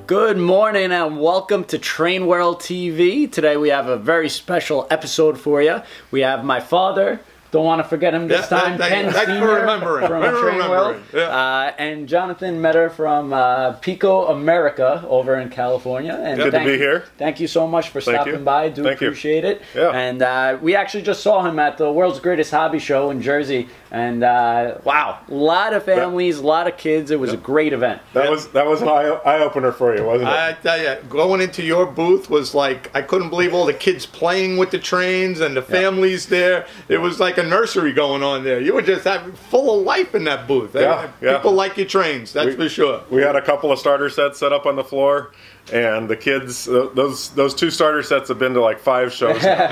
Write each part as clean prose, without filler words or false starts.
Good morning and welcome to Train World TV. Today we have a very special episode for you. We have my father, don't want to forget him this time, Ken Senior from Train World, and Jonathan Meador from PIKO America over in California. And good to be here. Thank you so much for stopping by. Do appreciate it. Yeah. And we actually just saw him at the World's Greatest Hobby Show in Jersey. And wow, a lot of families, a lot of kids. It was a great event. That was an eye opener for you, wasn't it? I tell you, going into your booth was like, I couldn't believe all the kids playing with the trains and the families there. It was like a nursery going on there. You were just full of life in that booth. People like your trains, that's for sure. We had a couple of starter sets set up on the floor. And the kids, those two starter sets have been to like 5 shows now,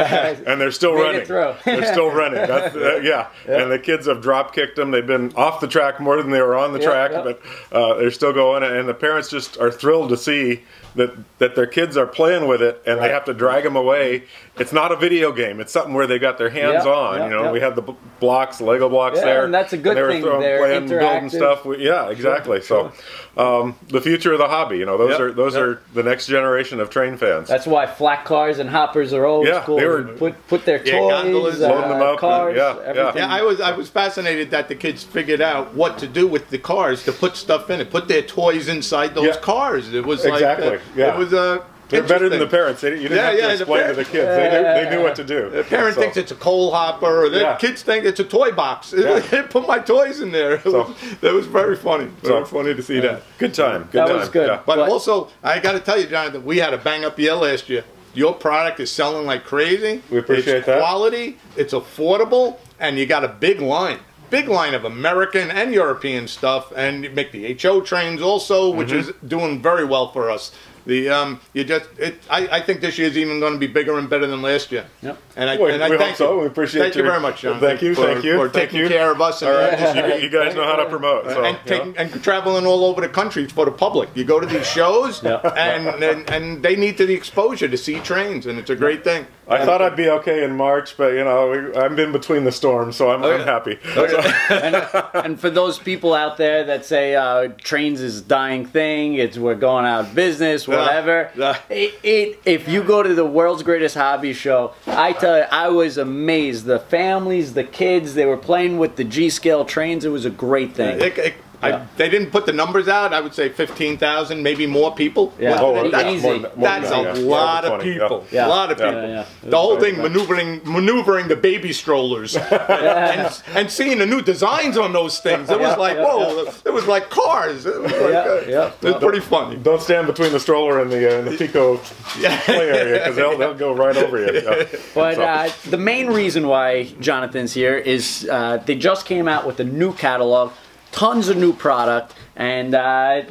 and they're still running. They're still running. That's, and the kids have drop kicked them. They've been off the track more than they were on the track, but they're still going. And the parents just are thrilled to see that their kids are playing with it, and they have to drag them away. It's not a video game. It's something where they got their hands on. You know, we had the blocks, Lego blocks there, and that's a good thing. They're playing, building stuff. Yeah, exactly. So, the future of the hobby. You know, those are the next generation of train fans. That's why flat cars and hoppers are always cool. They were put their toys, loading them up, cars, everything. I was fascinated that the kids figured out what to do with the cars to put stuff in it, put their toys inside those cars. It was exactly. It was they're better than the parents. You didn't have to explain to the kids. They knew what to do. The parent thinks it's a coal hopper, or the kids think it's a toy box. They put my toys in there. That was very funny. Very funny to see that. Good time. That was good. Yeah. But also, I got to tell you, Jonathan, we had a bang-up year last year. Your product is selling like crazy. We appreciate that. It's quality, it's affordable, and you got a big line. Big line of American and European stuff, and you make the HO trains also, which is doing very well for us. I think this year's even going to be bigger and better than last year. Yep. And I hope thank so. you. We appreciate Thank you very much, John. Thank you for taking care of us. And you guys know how to promote. So, and traveling all over the country for the public. You go to these shows, and they need the exposure to see trains, and it's a great thing. I thought I'd be okay in March, but you know, I've been between the storms, so I'm happy. And for those people out there that say trains is a dying thing, we're going out of business, whatever. If you go to the World's Greatest Hobby Show, I tell you, I was amazed. The families, the kids, they were playing with the G-scale trains. It was a great thing. They didn't put the numbers out. I would say 15,000, maybe more people. Yeah. That's a lot of people. A lot of people. The whole thing, maneuvering the baby strollers, and seeing the new designs on those things. It was like, whoa! It was like cars. It was it was pretty funny. Don't stand between the stroller and the PIKO play area, because they'll go right over you. But the main reason why Jonathan's here is they just came out with a new catalog. Tons of new product, and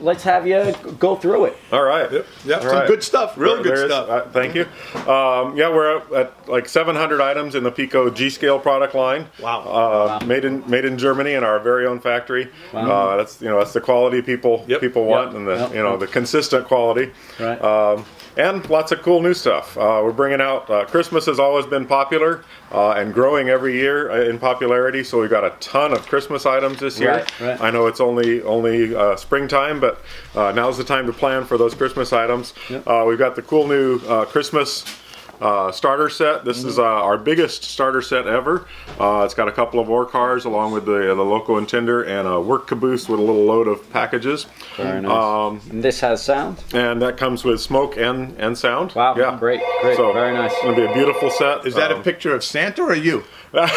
let's have you go through it. All right. Some good stuff. Real good stuff. Thank you. We're at like 700 items in the PIKO G-scale product line. Wow. Made in Germany in our very own factory. Wow. That's the quality people want, and the consistent quality. Right. And lots of cool new stuff. We're bringing out, Christmas has always been popular and growing every year in popularity, so we've got a ton of Christmas items this year. Right. I know it's only springtime, but now's the time to plan for those Christmas items. We've got the cool new Christmas starter set. This is our biggest starter set ever. It's got a couple of ore cars along with the loco and tender, and a work caboose with a little load of packages. Very nice. And this has sound? And that comes with smoke and sound. Wow, great. So, very nice. It's going to be a beautiful set. Is that a picture of Santa or you? Yeah,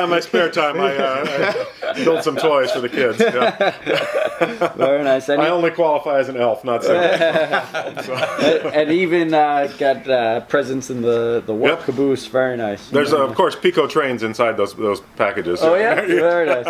in my spare time I build some toys for the kids. Very nice. I only qualify as an elf, not Santa. And even got presents in the work caboose. Very nice. There's of course PIKO trains inside those packages. Oh yeah, very nice.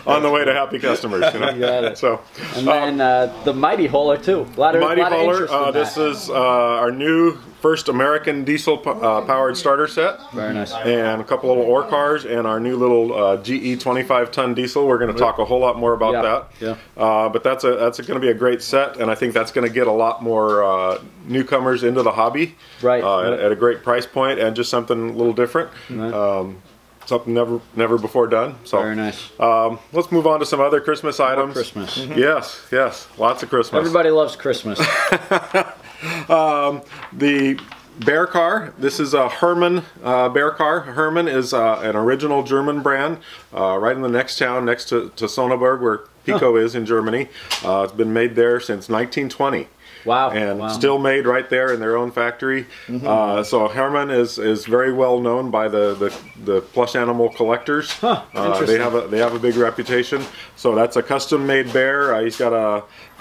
On the way to happy customers. You got it. So, and then the Mighty Hauler too. Mighty Hauler. This is our new first American diesel powered starter set. Very nice. And a couple little ore cars and our new little GE 25-ton diesel. We're going to talk a whole lot more about that. But that's going to be a great set, and I think that's going to get a lot more newcomers into the hobby. Right. At a great price point, and just something a little different. Right. something never before done. So very nice. Let's move on to some other Christmas items. Christmas. Yes, lots of Christmas. Everybody loves Christmas. The bear car. This is a Hermann bear car. Hermann is an original German brand, right in the next town, next to Sonneberg, where PIKO is in Germany. It's been made there since 1920. Wow. And still made right there in their own factory. So Hermann is very well known by the plush animal collectors. They have a big reputation. So that's a custom made bear. He's got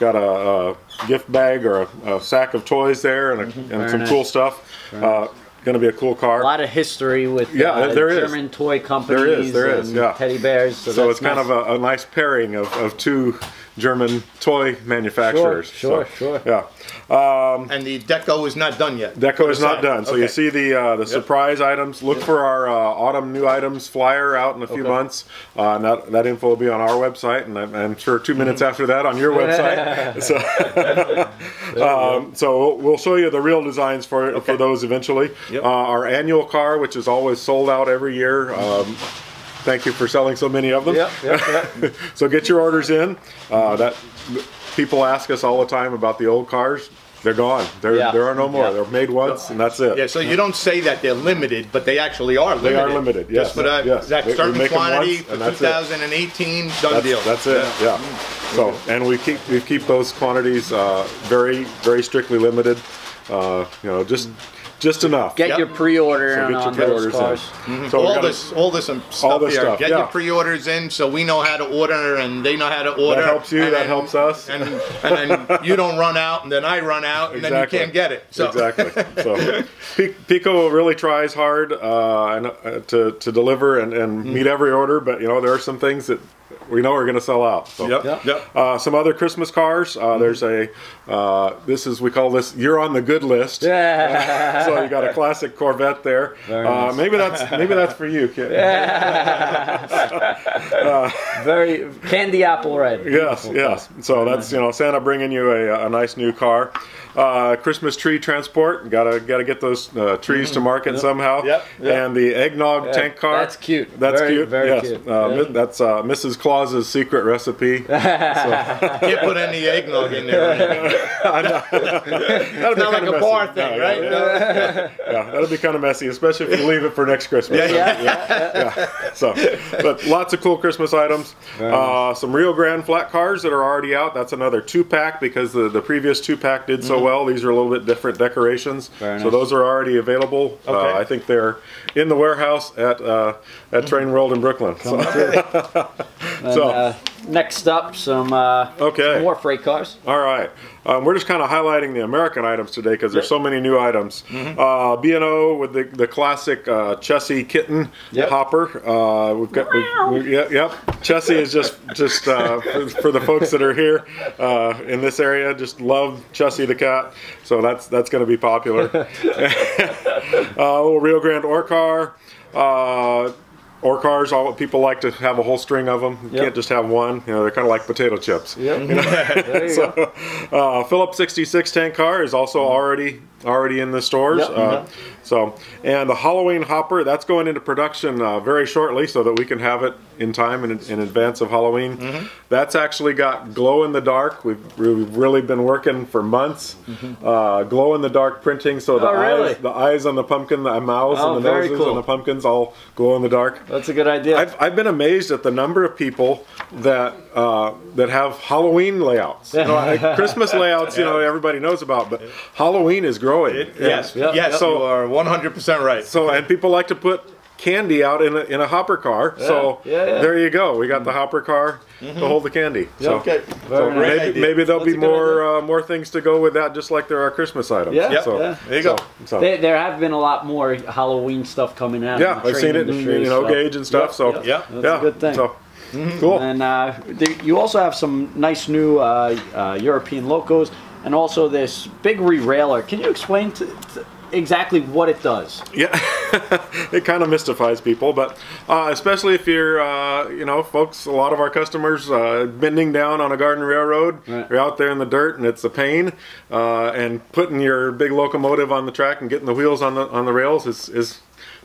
a gift bag or a sack of toys there and some cool stuff. Going to be a cool car. A lot of history with German toy companies. There is, teddy bears. So it's kind of a nice pairing of two German toy manufacturers. Sure. Yeah. And the deco is not done yet. Deco is not done. So you see the surprise items. Look for our autumn new items flyer out in a few months. That info will be on our website, and I'm sure 2 minutes after that on your website. So we'll show you the real designs for those eventually. Our annual car, which is always sold out every year. Thank you for selling so many of them. So get your orders in. People ask us all the time about the old cars. They're gone. There are no more. They're made once, and that's it. Yeah, so you don't say that they're limited, but they actually are limited. They are limited, yes. Just for that certain quantity for 2018, done deal. That's it, yeah. So, and we keep those quantities very, very strictly limited. Just enough. Get your pre-order on those cars. So all this stuff here. Get your pre-orders in so we know how to order and they know how to order. That helps you, that helps us. And then you don't run out and then I run out and then you can't get it. So. Exactly. So PIKO really tries hard to deliver and meet every order, but there are some things that we know are going to sell out. So. Some other Christmas cars. There's we call this "You're on the Good List." Yeah. So you got a classic Corvette there. Nice. Maybe that's for you, kid. Very candy apple red. Yes. So that's Santa bringing you a nice new car. Christmas tree transport. Gotta get those trees to market somehow. And the eggnog tank car. That's cute. That's cute. Very cute. That's Mrs. Claus's secret recipe. Can't put any eggnog in there. That'll be like a bar thing, right? That'll be kind of messy, especially if you leave it for next Christmas. So, but lots of cool Christmas items. Some Rio Grande flat cars that are already out. That's another 2-pack because the previous 2-pack did so well. These are a little bit different decorations. So those are already available. I think they're in the warehouse at Train World in Brooklyn. So next up, some more freight cars. All right. We're just kind of highlighting the American items today because there's so many new items. B&O with the classic Chessie kitten hopper. We've got Chessie is just for the folks that are here in this area, just love Chessie the cat. So that's going to be popular. Little Rio Grande ore car. Or cars, people like to have a whole string of them. You can't just have one. They're kind of like potato chips. There you go. Phillips 66 tank car is also already in the stores. And the Halloween hopper, that's going into production very shortly so that we can have it in time in advance of Halloween. That's actually got glow-in-the-dark. We've really been working for months. Glow-in-the-dark printing, so the eyes on the pumpkin, the mouths and the noses on the pumpkins all glow-in-the-dark. That's a good idea. I've been amazed at the number of people that have Halloween layouts. Christmas layouts, everybody knows about, but Halloween is growing. Yes. So you are 100% right. So, and people like to put candy out in a hopper car. So there you go. We got the hopper car to hold the candy. So, maybe there'll be more things to go with that, just like there are Christmas items. There you go. There have been a lot more Halloween stuff coming out. I've seen it in Gauge and stuff. That's a good thing. So, cool. And you also have some nice new European locos, and also this big re-railer. Can you explain exactly what it does? It kind of mystifies people, but especially if you're, folks, a lot of our customers bending down on a garden railroad, you're out there in the dirt and it's a pain, and putting your big locomotive on the track and getting the wheels on the rails is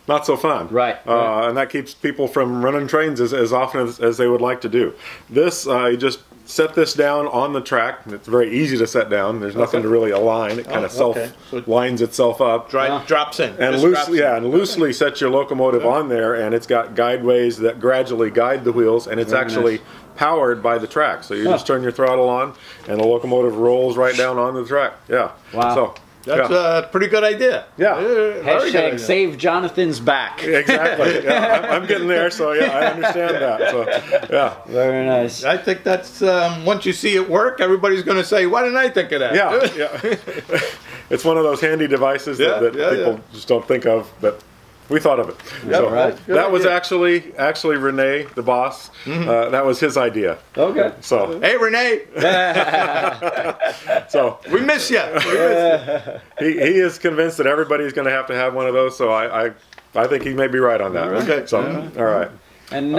not so fun. Right. And that keeps people from running trains as often as they would like to do. This, you just set this down on the track. It's very easy to set down. There's nothing to really align. It kind of self-lines itself up. Drops in. And loosely set your locomotive on there, and it's got guideways that gradually guide the wheels, and it's actually powered by the track. So you just turn your throttle on, and the locomotive rolls right down onto the track. Yeah. Wow. So, that's a pretty good idea. Yeah. Hashtag save Jonathan's back. Exactly. Yeah, I'm getting there, so yeah, I understand that. So yeah. Very nice. I think that's once you see it work, everybody's going to say, "Why didn't I think of that?" Yeah. It's one of those handy devices that people just don't think of, but we thought of it. So that was actually Renee, the boss. That was his idea. Okay. So hey, Renee. So we miss you. He is convinced that everybody's going to have one of those. So I think he may be right on that. Okay. So all right. And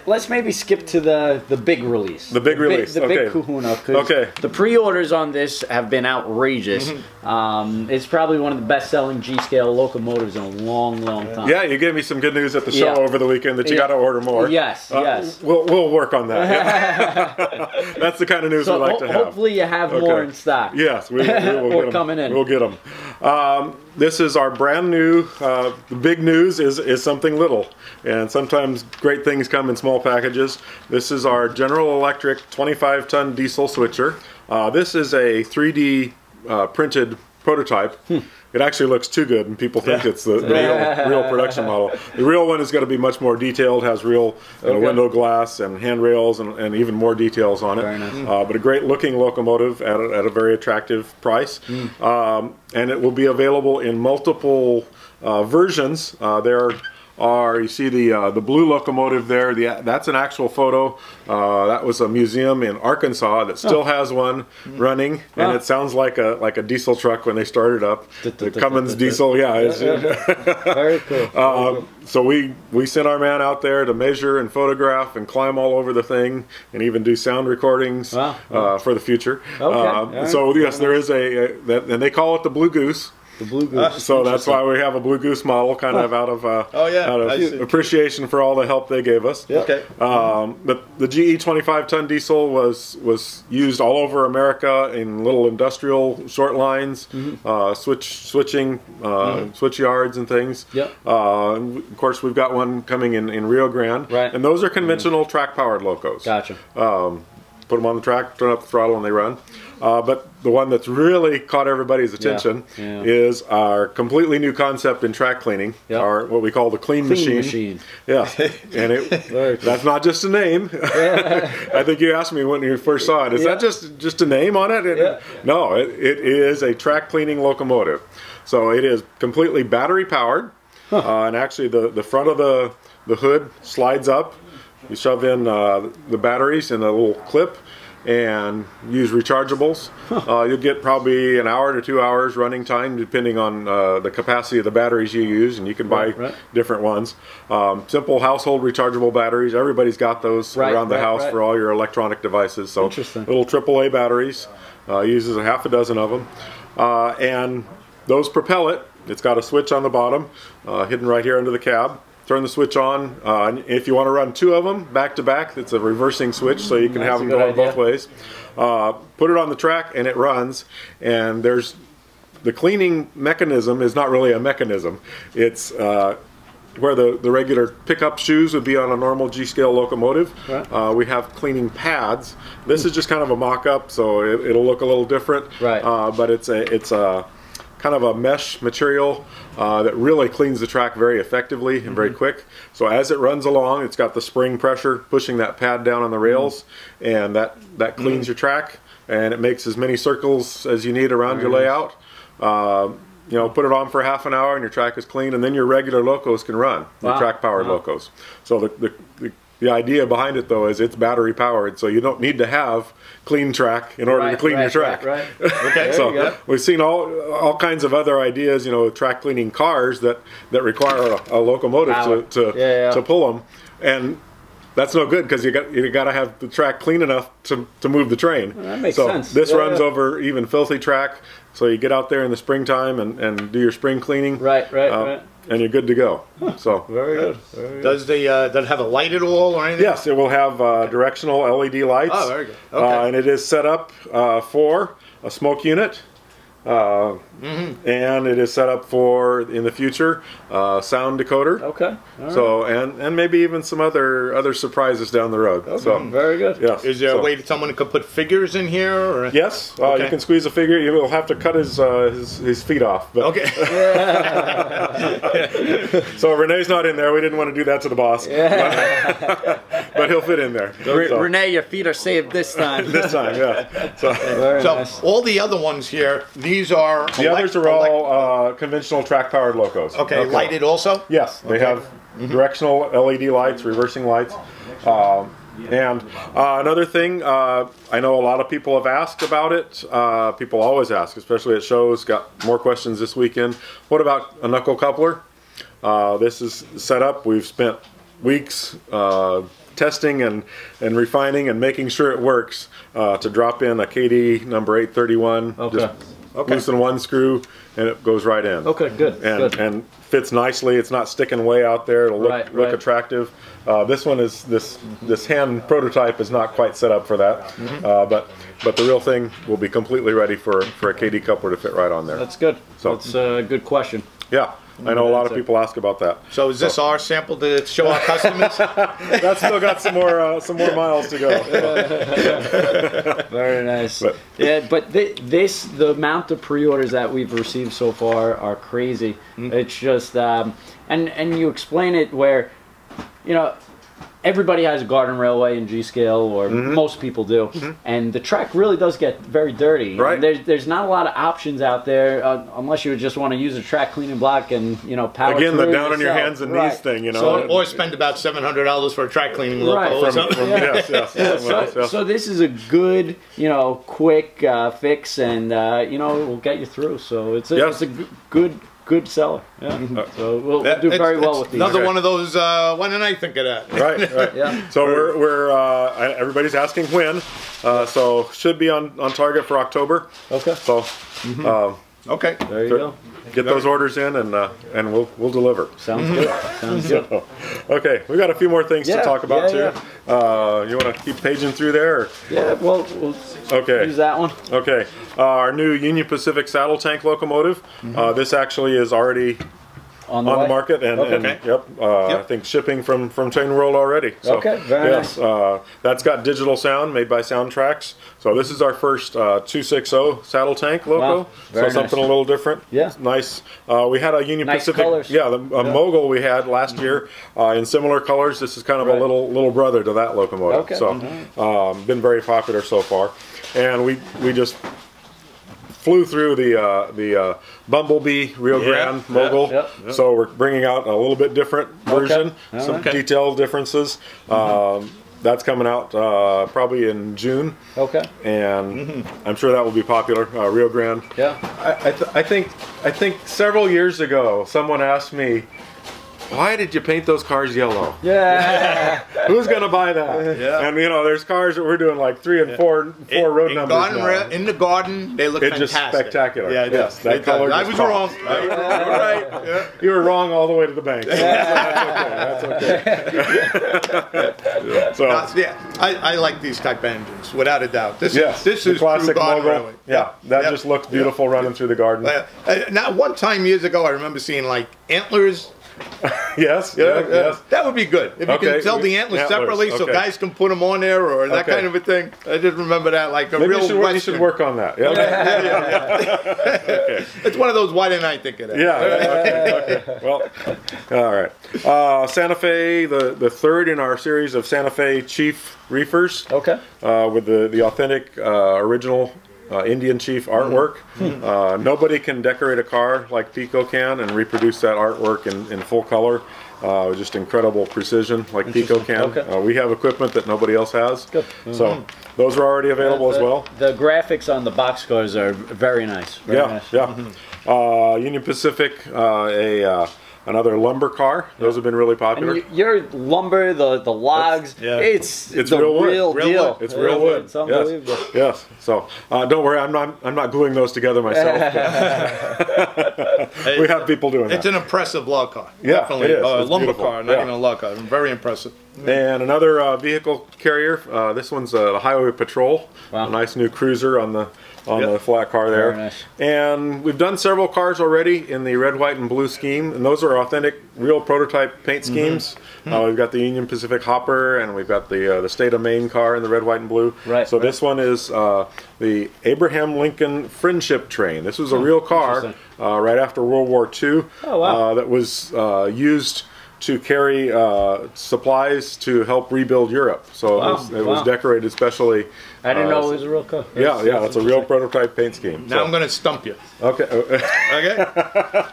let's maybe skip to the big release. The big release. The big kahuna. Okay. The pre-orders on this have been outrageous. It's probably one of the best-selling G-scale locomotives in a long, long time. Yeah, you gave me some good news at the show over the weekend that you got to order more. Yes, yes. We'll work on that. That's the kind of news we like to have. Hopefully you have more in stock. Yes, we will get them. Coming in. We'll get them. This is our brand new, the big news is something little. And sometimes great things come in small packages. This is our General Electric 25-ton diesel switcher. This is a 3D printed prototype. It actually looks too good, and people think it's the real production model. The real one is going to be much more detailed, has real window glass and handrails and even more details on it. Very nice. But a great looking locomotive at a very attractive price. And it will be available in multiple versions. You see the blue locomotive there. That's an actual photo. That was a museum in Arkansas that still has one running, and it sounds like a diesel truck when they started up. The Cummins diesel, Very cool. So we sent our man out there to measure and photograph and climb all over the thing, and even do sound recordings for the future. So yes, there is and they call it the Blue Goose. The Blue Goose. So that's why we have a Blue Goose model, kind of out of appreciation for all the help they gave us. Okay. But the GE 25-ton diesel was used all over America in little industrial short lines, switching, switch yards and things. Of course, we've got one coming in Rio Grande. Right. And those are conventional track-powered locos. Gotcha. Put them on the track, turn up the throttle, and they run. But the one that's really caught everybody's attention is our completely new concept in track cleaning, our what we call the clean machine. Yeah, and that's not just a name. I think you asked me when you first saw it, is that just a name on it? No, it is a track cleaning locomotive. So it is completely battery powered, and actually the front of the hood slides up. You shove in the batteries in a little clip and use rechargeables. You'll get probably an hour to 2 hours running time depending on the capacity of the batteries you use, and you can buy different ones. Simple household rechargeable batteries. Everybody's got those around the house for all your electronic devices. So little AAA batteries. Uses a half a dozen of them. And those propel it. It's got a switch on the bottom, hidden right here under the cab. Turn the switch on. If you want to run two of them back to back, it's a reversing switch, so you can have them going both ways. Put it on the track and it runs. And there's the cleaning mechanism is not really a mechanism. It's where the regular pickup shoes would be on a normal G-scale locomotive. We have cleaning pads. This is just kind of a mock-up, so it'll look a little different. But it's a kind of a mesh material that really cleans the track very effectively and very quick. So as it runs along, it's got the spring pressure pushing that pad down on the rails, and that cleans your track, and it makes as many circles as you need around your layout. You know, put it on for half an hour and your track is clean, and then your regular locos can run, your track-powered locos. So the idea behind it, though, is it's battery powered, so you don't need to have clean track in order to clean your track. Okay, so we've seen all kinds of other ideas, you know, track cleaning cars that require a locomotive to pull them, and that's no good because you got to have the track clean enough to move the train. Well, that makes sense. This runs over even filthy track, so you get out there in the springtime and do your spring cleaning. Right. And you're good to go. So very good. Does it have a light at all or anything? yes, it will have directional LED lights. Oh, very good. Okay. And it is set up for a smoke unit. And it is set up for, in the future, sound decoder. Okay. So and maybe even some other surprises down the road. Okay. So very good. Yes. Is there a way that someone could put figures in here? Or? Yes. You can squeeze a figure. You will have to cut his feet off. But Okay. so Renee's not in there. We didn't want to do that to the boss. But he'll fit in there. So, Renee, your feet are saved this time. this time, yeah. So Nice. all the other ones here, these are the others are all conventional track-powered locos. Okay, lighted also? Yes, they have directional LED lights, reversing lights. And another thing, I know a lot of people have asked about it. People always ask, especially at shows. Got more questions this weekend. What about a knuckle coupler? This is set up. We've spent weeks testing and refining and making sure it works to drop in a KD number 831. Okay. Loosen one screw and it goes right in. Okay, good. And fits nicely. It's not sticking way out there. It'll look attractive. This one is this hand prototype is not quite set up for that. But the real thing will be completely ready for a KD coupler to fit right on there. That's good. So that's a good question. Yeah. I know a lot of people ask about that. So is this our sample to show our customers? That's still got some more miles to go. Very nice. But the amount of pre-orders that we've received so far are crazy. It's just and you explain it where, you know, everybody has a garden railway in G-scale, or most people do, and the track really does get very dirty. Right. There's not a lot of options out there unless you just want to use a track cleaning block and power again through the down yourself. on your hands and knees thing, Or spend about $700 for a track cleaning loco or something. So this is a good, quick fix, and we'll get you through. So it's a good seller. Yeah. So we'll do very well with these. Another one of those. Why didn't I think of that? Right. Yeah. So we're everybody's asking when. So should be on target for October. Okay. So. Okay. There you go. Get those orders in, and we'll deliver. Sounds good. Sounds good. So, okay, we got a few more things to talk about too. You want to keep paging through there? Or? Yeah. We'll use that one. Okay. Our new Union Pacific saddle tank locomotive. This actually is already on the market, and I think shipping from Train World already. So, very nice. That's got digital sound made by Soundtracks. So this is our first 260 saddle tank loco. Wow. Very something nice. a little different. Yeah. Nice. We had a Union Pacific. Colors. Yeah, the Mogul we had last year in similar colors. This is kind of a little brother to that locomotive. Okay. So been very popular so far, and we just flew through the Bumblebee Rio Grande Mogul. So we're bringing out a little bit different version, some detail differences. That's coming out probably in June. Okay. And I'm sure that will be popular. Rio Grande. Yeah. I think several years ago someone asked me, why did you paint those cars yellow? Yeah. Who's gonna buy that? Yeah. And there's cars that we're doing like 3 and 4 road numbers now. In the garden, they look fantastic. It's just spectacular. Yeah, yes. That color. I was wrong. Right. Yeah. You were wrong all the way to the bank. So that's okay. So I like these type engines without a doubt. This is classic Mogul. Yeah, that just looks beautiful running through the garden. Now, one time years ago, I remember seeing like antlers. Yes. That would be good if you can sell the antlers separately, so guys can put them on there or that kind of a thing. I just remember that like a real Western. You should work on that. Yeah. It's one of those. Why didn't I think of that? Okay. Well, all right. Santa Fe, the third in our series of Santa Fe Chief reefers. Okay. With the authentic original Indian Chief artwork. Nobody can decorate a car like PIKO can and reproduce that artwork in full color. Just incredible precision like PIKO can. We have equipment that nobody else has. Good. So those are already available as well. The graphics on the boxcars are very nice. Very nice. Union Pacific, a another lumber car. Those have been really popular. And your lumber, the logs, it's the real deal. It's real wood. It's unbelievable. Yes. So don't worry, I'm not gluing those together myself. We have people doing that. It's an impressive log car. Yeah, definitely. it is. Lumber beautiful. car, not even a log car. Very impressive. And another vehicle carrier. This one's the Highway Patrol. Wow. A nice new cruiser on the flat car there. Very nice. And we've done several cars already in the red, white, and blue scheme, and those are authentic, real prototype paint schemes. We've got the Union Pacific Hopper, and we've got the State of Maine car in the red, white, and blue. Right. So this one is the Abraham Lincoln Friendship Train. This was a real car right after World War II. Oh, wow. That was used to carry supplies to help rebuild Europe. So it was decorated specially. I didn't know it was a real car. It's a real prototype paint scheme. Now I'm going to stump you. Okay. Okay?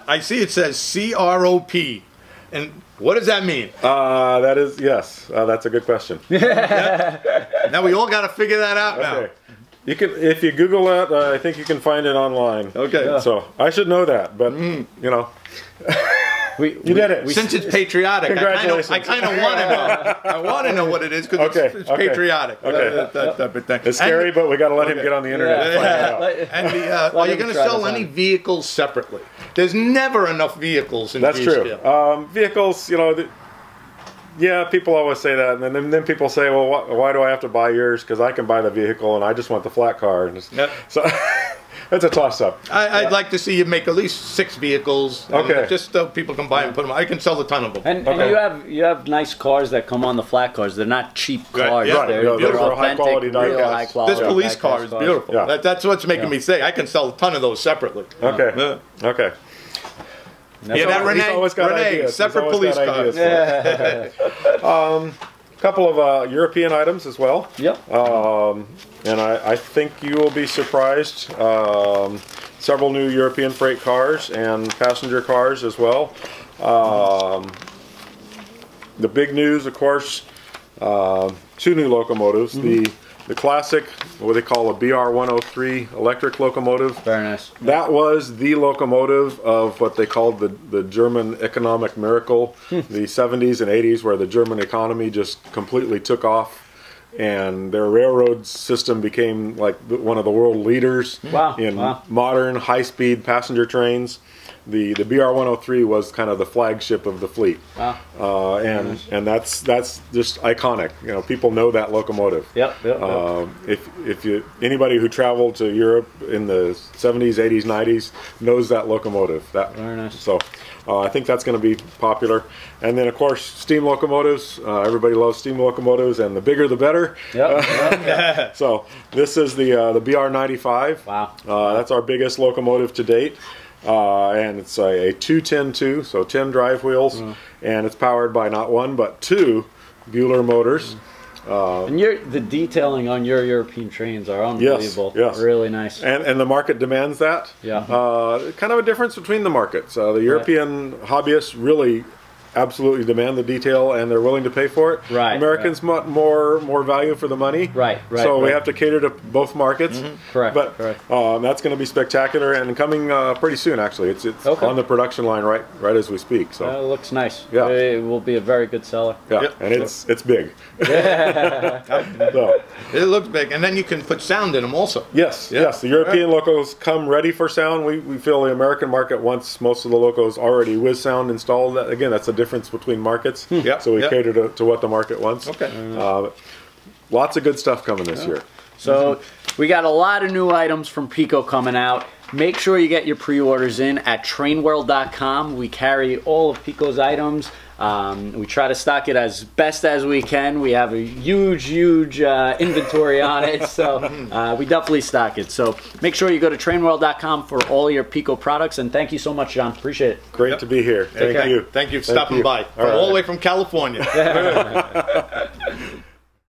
I see it says CROP. And what does that mean? That is, yes, that's a good question. Now we all got to figure that out now. You can, if you Google that, I think you can find it online. Okay. So I should know that, but you know. You did it. Since it's patriotic, Congratulations. I kind of want to know. I want to know what it is because it's patriotic. Okay. It's scary, but we got to let him get on the internet and find it out. And are you going to sell any vehicles separately? There's never enough vehicles in That's true. scale. Vehicles, you know, yeah, people always say that, and then people say, well, why do I have to buy yours? Because I can buy the vehicle, and I just want the flat car. And so it's a toss-up. I'd like to see you make at least 6 vehicles, just so people can buy and put them. I can sell a ton of them. And you have nice cars that come on the flat cars. They're not cheap cars. Yeah, they're beautiful, authentic, high-quality high quality. This police car is beautiful. Yeah. That's what's making me say I can sell a ton of those separately. Okay. Okay. Yeah, that Renee, separate police cars. Couple of European items as well. Yep. And I think you will be surprised. Several new European freight cars and passenger cars as well. The big news, of course, 2 new locomotives. The classic, what they call a BR-103 electric locomotive. Very nice. That was the locomotive of what they called the German economic miracle, the 70s and 80s, where the German economy just completely took off, and their railroad system became like one of the world leaders in modern high-speed passenger trains. The BR-103 was kind of the flagship of the fleet, and that's just iconic. You know, people know that locomotive. Yep. If anybody who traveled to Europe in the 70s, 80s, 90s knows that locomotive. Very nice. So I think that's going to be popular. And then of course steam locomotives. Everybody loves steam locomotives, and the bigger the better. Yep. So this is the BR-95. Wow. That's our biggest locomotive to date. And it's a 210-2, so 10 drive wheels, and it's powered by not 1 but 2 Bueller motors. And the detailing on your European trains are unbelievable. Yes. Really nice. And the market demands that. Yeah. Kind of a difference between the markets. The European hobbyists really absolutely demand the detail, and they're willing to pay for it. Right. Americans want more value for the money. Right. So we have to cater to both markets. Correct. But that's going to be spectacular and coming pretty soon. Actually, it's on the production line right as we speak. So it looks nice. Yeah. It will be a very good seller. Yeah. And it's big. So. It looks big, and then you can put sound in them also. Yes. The European locos come ready for sound. We feel the American market wants most of the locos already with sound installed. Again, that's the difference between markets. So we cater to what the market wants. Lots of good stuff coming this year. So we got a lot of new items from PIKO coming out. Make sure you get your pre-orders in at trainworld.com. We carry all of PIKO's items. We try to stock it as best as we can. We have a huge inventory on it, so we definitely stock it. So make sure you go to trainworld.com for all your PIKO products, and thank you so much, John. Appreciate it. Great to be here. Thank you. Thank you for stopping by. All the way from California.